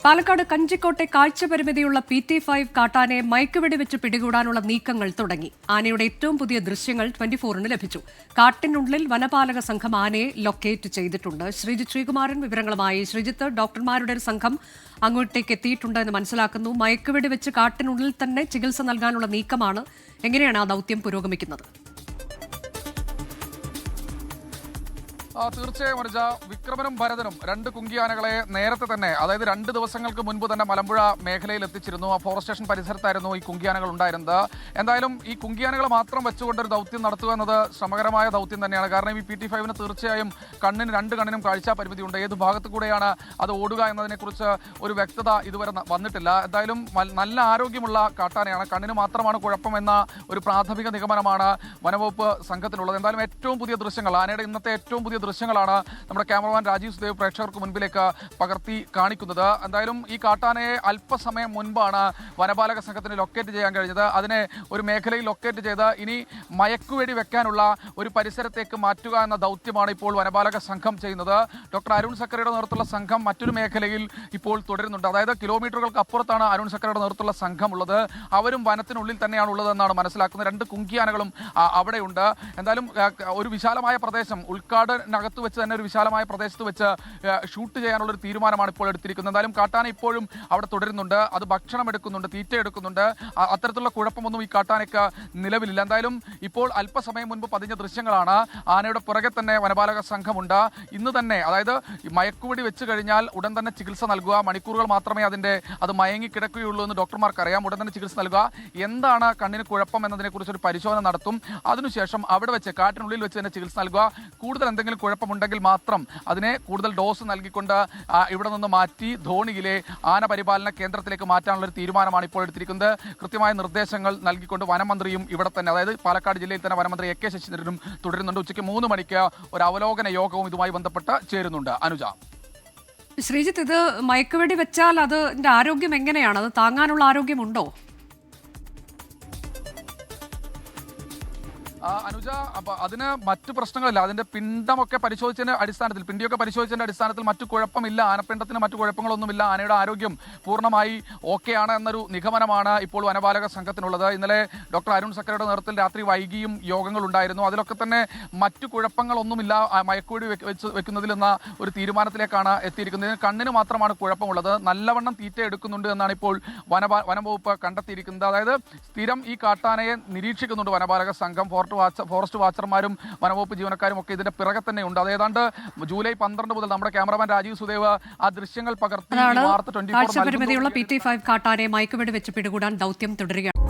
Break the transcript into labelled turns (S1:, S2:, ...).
S1: Palakkad കഞ്ചിക്കോട്ടെ കാഴ്ചപരിമിതിയുള്ള PT5 കാട്ടാനയെ മയക്കുവെടി വെച്ച് പിടികൂടാനുള്ള നീക്കങ്ങൾ തുടങ്ങി. ആനയുടെ ഏറ്റവും പുതിയ ദൃശ്യങ്ങൾ 24-ന് ലഭിച്ചു. കാട്ടിനുള്ളിൽ വനപാലക സംഘം ആനയെ ലൊക്കേറ്റ് ചെയ്തിട്ടുണ്ട്. ശ്രീജിത്ത് ശ്രീകുമാരൻ വിവരങ്ങളുമായി. ശ്രീജിത്ത്, ഡോക്ടർമാരുടെ ഒരു സംഘം അങ്ങോട്ടേക്ക് എത്തിയിട്ടുണ്ട് എന്ന് മനസ്സിലാക്കുന്നു. മയക്കുവെടി വെച്ച് കാട്ടിനുള്ളിൽ തന്നെ ചികിത്സ നൽകാനുള്ള നീക്കമാണ്. എങ്ങനെയാണ് ആ ദൗത്യം പുരോഗമിക്കുന്നത്?
S2: തീർച്ചയായും അനുജ, വിക്രമനും ഭരതനും രണ്ട് കുങ്കിയാനകളെ നേരത്തെ തന്നെ, അതായത് 2 ദിവസങ്ങൾക്ക് മുൻപ് തന്നെ മലമ്പുഴ മേഖലയിൽ എത്തിച്ചിരുന്നു. ആ ഫോറസ്റ്റ് സ്റ്റേഷൻ പരിസരത്തായിരുന്നു ഈ കുങ്കിയാനകൾ ഉണ്ടായിരുന്നത്. എന്തായാലും ഈ കുങ്കിയാനകളെ മാത്രം വെച്ചുകൊണ്ടൊരു ദൗത്യം നടത്തുക എന്നത് ശ്രമകരമായ ദൗത്യം തന്നെയാണ്. കാരണം ഈ PT5 തീർച്ചയായും രണ്ട് കണ്ണിനും കാഴ്ചാ പരിമിതിയുണ്ട്. ഏത് ഭാഗത്തു കൂടെയാണ് അത് ഓടുക എന്നതിനെക്കുറിച്ച് ഒരു വ്യക്തത ഇതുവരെ വന്നിട്ടില്ല. എന്തായാലും നല്ല ആരോഗ്യമുള്ള കാട്ടാനയാണ്. കണ്ണിന് മാത്രമാണ് കുഴപ്പമെന്ന ഒരു പ്രാഥമിക നിഗമനമാണ് വനവകുപ്പ് സംഘത്തിനുള്ളത്. എന്തായാലും ഏറ്റവും പുതിയ ദൃശ്യങ്ങൾ, ആനയുടെ ഇന്നത്തെ ഏറ്റവും പുതിയ ദൃശ്യങ്ങളാണ് നമ്മുടെ ക്യാമറമാൻ രാജീവ് സുദേവ് പ്രേക്ഷകർക്ക് മുൻപിലേക്ക് പകർത്തി കാണിക്കുന്നത്. എന്തായാലും ഈ കാട്ടാനയെ അല്പസമയം മുൻപാണ് വനപാലക സംഘത്തിന് ലൊക്കേറ്റ് ചെയ്യാൻ കഴിഞ്ഞത്. അതിനെ ഒരു മേഖലയിൽ ലൊക്കേറ്റ് ചെയ്ത് ഇനി മയക്കുവെടി വെക്കാനുള്ള ഒരു പരിസരത്തേക്ക് മാറ്റുക എന്ന ദൗത്യമാണ് ഇപ്പോൾ വനപാലക സംഘം ചെയ്യുന്നത്. ഡോക്ടർ അരുൺ സക്കറിയുടെ നേതൃത്വത്തിലുള്ള സംഘം മറ്റൊരു മേഖലയിൽ ഇപ്പോൾ തുടരുന്നുണ്ട്. അതായത് കിലോമീറ്ററുകൾക്ക് അപ്പുറത്താണ് അരുൺ സക്കറിയുടെ നേതൃത്വത്തിലുള്ള സംഘം ഉള്ളത്. അവരും വനത്തിനുള്ളിൽ തന്നെയാണ് ഉള്ളതെന്നാണ് മനസ്സിലാക്കുന്നത്. 2 കുങ്കിയാനകളും അവിടെയുണ്ട്. എന്തായാലും ഒരു വിശാലമായ പ്രദേശം, ഉൾക്കാടിനകത്ത് വെച്ച് തന്നെ ഒരു വിശാലമായ പ്രദേശത്ത് വെച്ച് ഷൂട്ട് ചെയ്യാനുള്ളൊരു തീരുമാനമാണ് ഇപ്പോൾ എടുത്തിരിക്കുന്നത്. എന്തായാലും കാട്ടാന ഇപ്പോഴും അവിടെ തുടരുന്നുണ്ട്. അത് ഭക്ഷണം എടുക്കുന്നുണ്ട്, തീറ്റ എടുക്കുന്നുണ്ട്. അത്തരത്തിലുള്ള കുഴപ്പമൊന്നും ഈ കാട്ടാനയ്ക്ക് നിലവിലില്ല. എന്തായാലും ഇപ്പോൾ അല്പസമയം മുൻപ് പതിഞ്ഞ ദൃശ്യങ്ങളാണ്. ആനയുടെ പുറകെ തന്നെ വനപാലക സംഘമുണ്ട്. ഇന്ന് തന്നെ, അതായത് മയക്കുവെടി വെച്ച് കഴിഞ്ഞാൽ ഉടൻ തന്നെ ചികിത്സ നൽകുക, മണിക്കൂറുകൾ മാത്രമേ അത് മയങ്ങി കിടക്കുകയുള്ളൂ എന്ന് ഡോക്ടർമാർക്ക് അറിയാം. ഉടൻ തന്നെ ചികിത്സ നൽകുക, എന്താണ് കണ്ണിന് കുഴപ്പം എന്നതിനെക്കുറിച്ച് ഒരു പരിശോധന നടത്തും. അതിനുശേഷം അവിടെ വെച്ച് കാട്ടിനുള്ളിൽ വെച്ച് തന്നെ ചികിത്സ നൽകുക. കൂടുതൽ എന്തെങ്കിലും കുഴപ്പമുണ്ടെങ്കിൽ മാത്രം അതിനെ കൂടുതൽ ഡോസ് നൽകിക്കൊണ്ട് ഇവിടെ നിന്ന് മാറ്റി ധോണിയിലെ ആന പരിപാലന കേന്ദ്രത്തിലേക്ക് മാറ്റാനുള്ള ഒരു തീരുമാനമാണ് ഇപ്പോൾ എടുത്തിരിക്കുന്നത്. കൃത്യമായ നിർദ്ദേശങ്ങൾ നൽകിക്കൊണ്ട് വനമന്ത്രിയും ഇവിടെ തന്നെ, അതായത് പാലക്കാട് ജില്ലയിൽ തന്നെ വനമന്ത്രി AK ശശീന്ദ്രനും തുടരുന്നുണ്ട്. ഉച്ചയ്ക്ക് 3 മണിക്ക് ഒരു അവലോകന യോഗവും ഇതുമായി ബന്ധപ്പെട്ട് ചേരുന്നുണ്ട്. അനുജ,
S1: ശ്രീജിത്ത്, ഇത് മയക്കുവെടി വെച്ചാൽ അതിന്റെ ആരോഗ്യം എങ്ങനെയാണ്? അത് താങ്ങാനുള്ള ആരോഗ്യമുണ്ടോ?
S2: അനുജ, അതിന് മറ്റു പ്രശ്നങ്ങളില്ല. അതിന്റെ പിണ്ടമൊക്കെ പരിശോധിച്ചതിന്റെ അടിസ്ഥാനത്തിൽ, പിണ്ടിയൊക്കെ പരിശോധിച്ചതിന്റെ അടിസ്ഥാനത്തിൽ മറ്റു കുഴപ്പമില്ല. ആനപ്പിണ്ടത്തിന് മറ്റു കുഴപ്പങ്ങളൊന്നുമില്ല. ആനയുടെ ആരോഗ്യം പൂർണ്ണമായി ഓക്കെയാണ് എന്നൊരു നിഗമനമാണ് ഇപ്പോൾ വനപാലക സംഘത്തിനുള്ളത്. ഇന്നലെ ഡോക്ടർ അരുൺ സക്കറിയുടെ നേതൃത്വത്തിൽ രാത്രി വൈകിയും യോഗങ്ങൾ ഉണ്ടായിരുന്നു. അതിലൊക്കെ തന്നെ മറ്റു കുഴപ്പങ്ങളൊന്നുമില്ല മയക്കുവെടി വെക്കുന്നതിൽ എന്ന ഒരു തീരുമാനത്തിലേക്കാണ് എത്തിയിരിക്കുന്നത്. കണ്ണിന് മാത്രമാണ് കുഴപ്പമുള്ളത്. നല്ലവണ്ണം തീറ്റ എടുക്കുന്നുണ്ട് എന്നാണ് ഇപ്പോൾ വനംവകുപ്പ് കണ്ടെത്തിയിരിക്കുന്നത്. അതായത് സ്ഥിരം ഈ കാട്ടാനയെ നിരീക്ഷിക്കുന്നുണ്ട് വനപാലക സംഘം. ഫോറസ്റ്റ് വാച്ചർമാരും വനവകുപ്പ് ജീവനക്കാരും ഒക്കെ ഇതിന്റെ പിറകെ തന്നെ ഉണ്ട്. അത് ഏതാണ്ട് ജൂലൈ 12 മുതൽ നമ്മുടെ ക്യാമറമാൻ രാജീവ് സുദേവ് ആ ദൃശ്യങ്ങൾ പകർത്തി
S1: കാഴ്ചപരിമിതിയുള്ള PT5 കാട്ടാനയെ മയക്കുവെടി വെച്ച് പിടികൂടാൻ ദൗത്യം തുടരുകയാണ്.